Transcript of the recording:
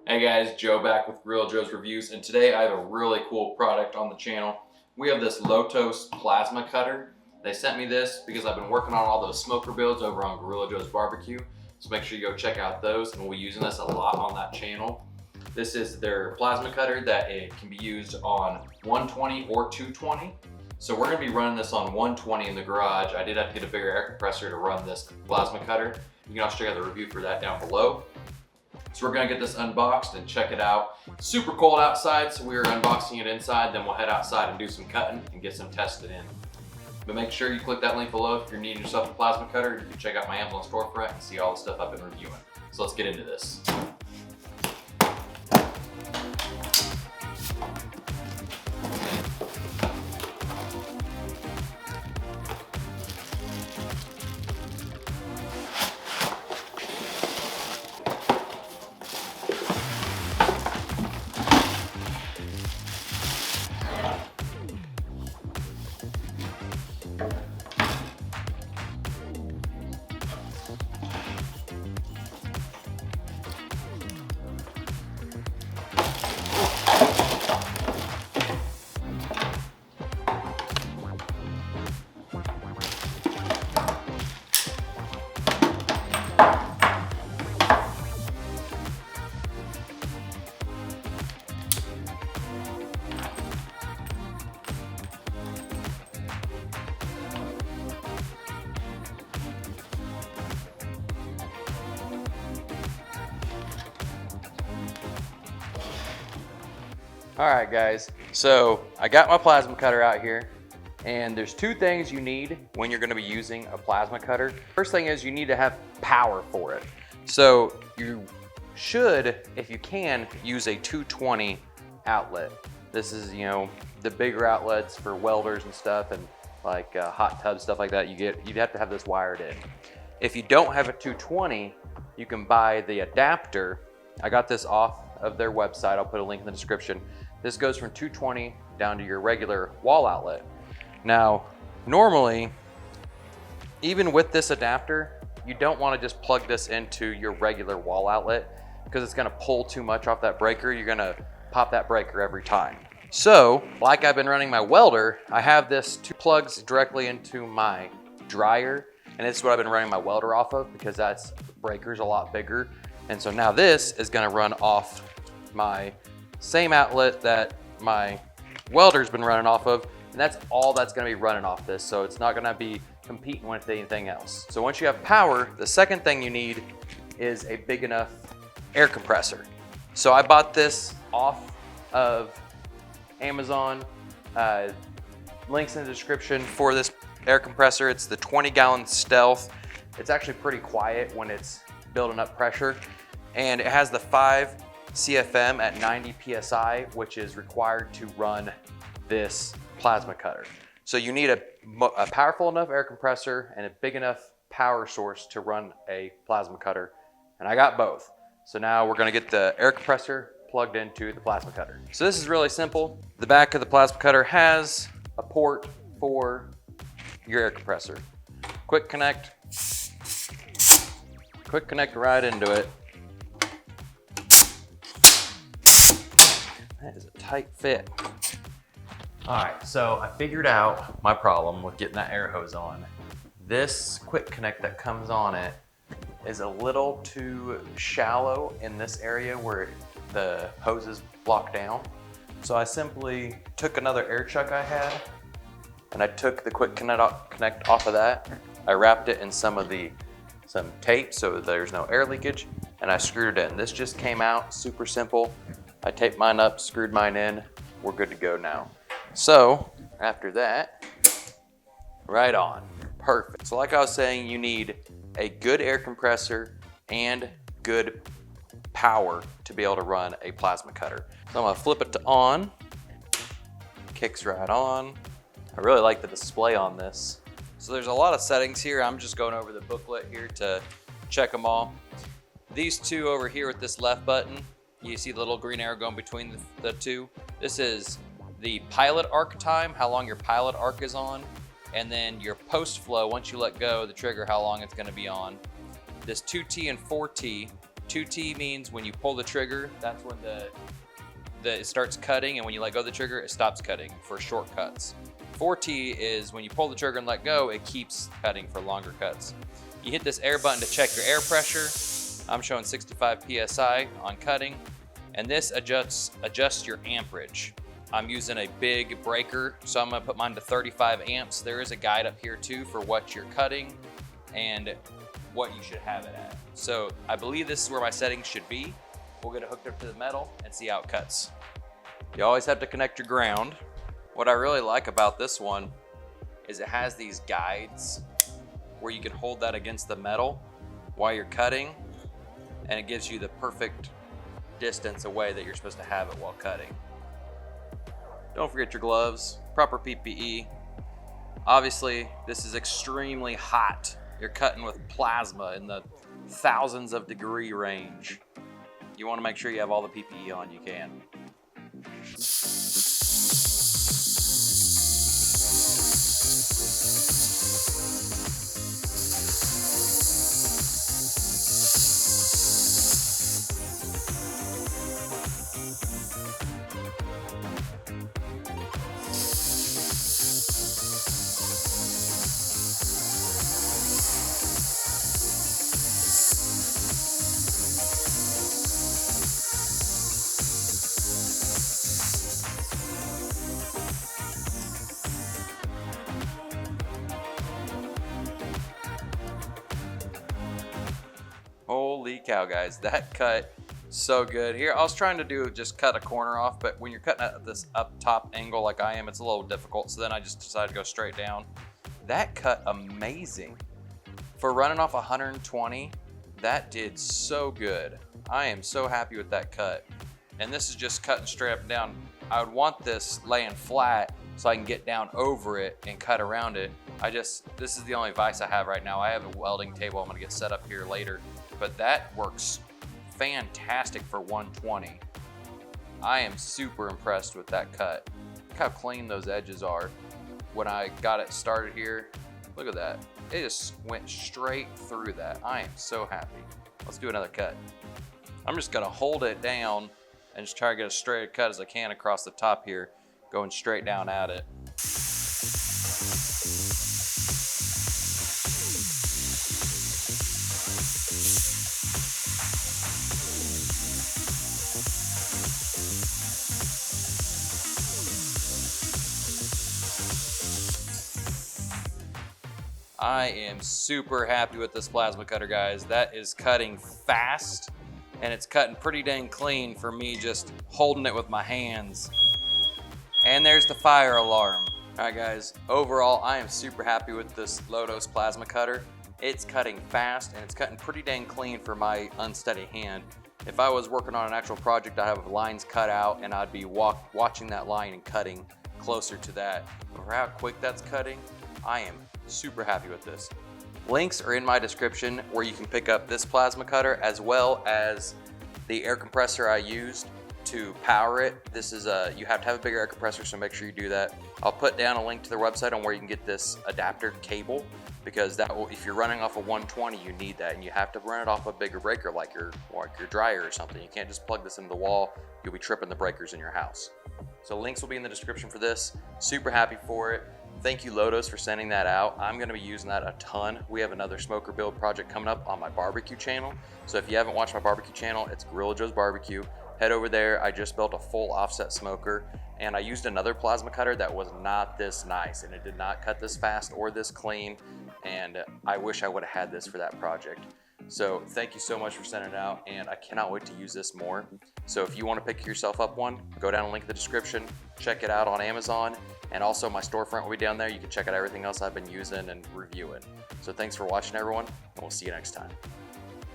Hey guys, Joe back with Real Joe's Reviews, and today I have a really cool product on the channel. We have this Lotos plasma cutter. They sent me this because I've been working on all those smoker builds over on Gorilla Joe's Barbecue, so make sure you go check out those, and we'll be using this a lot on that channel. This is their plasma cutter that it can be used on 120 or 220. So we're going to be running this on 120 in the garage. I did have to get a bigger air compressor to run this plasma cutter. You can also check out the review for that down below. So we're gonna get this unboxed and check it out. It's super cold outside, so we're unboxing it inside, then we'll head outside and do some cutting and get some tested in. But make sure you click that link below if you're needing yourself a plasma cutter. You can check out my Amazon storefront and see all the stuff I've been reviewing. So let's get into this. All right guys, so I got my plasma cutter out here, and there's two things you need when you're gonna be using a plasma cutter. First thing is you need to have power for it. So you should, if you can, use a 220 outlet. This is, you know, the bigger outlets for welders and stuff, and like hot tubs, stuff like that, you'd have to have this wired in. If you don't have a 220, you can buy the adapter. I got this off of their website. I'll put a link in the description. This goes from 220 down to your regular wall outlet. Now, normally, even with this adapter, you don't want to just plug this into your regular wall outlet because it's going to pull too much off that breaker. You're going to pop that breaker every time. So, like I've been running my welder, I have this two plugs directly into my dryer, and this is what I've been running my welder off of because that's breaker's a lot bigger. And so now this is going to run off my same outlet that my welder's been running off of, and that's all that's going to be running off this, so it's not going to be competing with anything else. So once you have power, the second thing you need is a big enough air compressor. So I bought this off of Amazon. Links in the description for this air compressor. It's the 20-gallon Stealth. It's actually pretty quiet when it's building up pressure, and it has the 5 CFM at 90 PSI, which is required to run this plasma cutter. So you need a powerful enough air compressor and a big enough power source to run a plasma cutter, and I got both. So now we're gonna get the air compressor plugged into the plasma cutter. So this is really simple. The back of the plasma cutter has a port for your air compressor. Quick connect right into it. That is a tight fit. All right, so I figured out my problem with getting that air hose on. This quick connect that comes on it is a little too shallow in this area where the hose is blocked down. So I simply took another air chuck I had, and I took the quick connect off of that. I wrapped it in some tape so there's no air leakage, and I screwed it in. This just came out super simple. I taped mine up, screwed mine in. We're good to go now. So after that, right on, perfect. So like I was saying, you need a good air compressor and good power to be able to run a plasma cutter. So I'm gonna flip it to on, kicks right on. I really like the display on this. So there's a lot of settings here. I'm just going over the booklet here to check them all. These two over here with this left button, you see the little green arrow going between the two. This is the pilot arc time, how long your pilot arc is on, and then your post flow, once you let go of the trigger, how long it's gonna be on. This 2T and 4T 2T means when you pull the trigger, that's when it starts cutting, and when you let go of the trigger, it stops cutting for shortcuts. 4T is when you pull the trigger and let go, it keeps cutting for longer cuts. You hit this air button to check your air pressure. I'm showing 65 PSI on cutting, and this adjusts your amperage. I'm using a big breaker, so I'm gonna put mine to 35 amps. There is a guide up here too for what you're cutting and what you should have it at. So I believe this is where my settings should be. We'll get it hooked up to the metal and see how it cuts. You always have to connect your ground. What I really like about this one is it has these guides where you can hold that against the metal while you're cutting, and it gives you the perfect distance away that you're supposed to have it while cutting. Don't forget your gloves, proper PPE. Obviously, this is extremely hot. You're cutting with plasma in the thousands of degree range. You want to make sure you have all the PPE on you can. Holy cow, guys, that cut so good. Here, I was trying to do just cut a corner off, but when you're cutting at this up top angle like I am, it's a little difficult. So then I just decided to go straight down. That cut amazing. For running off 120, that did so good. I am so happy with that cut. And this is just cutting straight up and down. I would want this laying flat so I can get down over it and cut around it. This is the only vise I have right now. I have a welding table I'm gonna get set up here later, but that works fantastic for 120. I am super impressed with that cut. Look how clean those edges are. When I got it started here, look at that. It just went straight through that. I am so happy. Let's do another cut. I'm just gonna hold it down and just try to get as straight a cut as I can across the top here, going straight down at it. I am super happy with this plasma cutter, guys. That is cutting fast, and it's cutting pretty dang clean for me just holding it with my hands. And there's the fire alarm. All right, guys, overall, I am super happy with this Lotos plasma cutter. It's cutting fast, and it's cutting pretty dang clean for my unsteady hand. If I was working on an actual project, I'd have lines cut out, and I'd be watching that line and cutting closer to that. But for how quick that's cutting, I am super happy with this. Links are in my description where you can pick up this plasma cutter as well as the air compressor I used to power it. This is you have to have a bigger air compressor, so make sure you do that. I'll put down a link to their website on where you can get this adapter cable, because that will, if you're running off a 120, you need that, and you have to run it off a bigger breaker like your dryer or something. You can't just plug this into the wall. You'll be tripping the breakers in your house. So links will be in the description for this. Super happy for it. Thank you, Lotos, for sending that out. I'm gonna be using that a ton. We have another smoker build project coming up on my barbecue channel. So if you haven't watched my barbecue channel, it's Gorilla Joe's Barbecue. Head over there. I just built a full offset smoker, and I used another plasma cutter that was not this nice, and it did not cut this fast or this clean, and I wish I would have had this for that project. So thank you so much for sending it out, and I cannot wait to use this more. So if you want to pick yourself up one, go down and link in the description, check it out on Amazon, and also my storefront will be down there. You can check out everything else I've been using and reviewing. So thanks for watching, everyone, and we'll see you next time.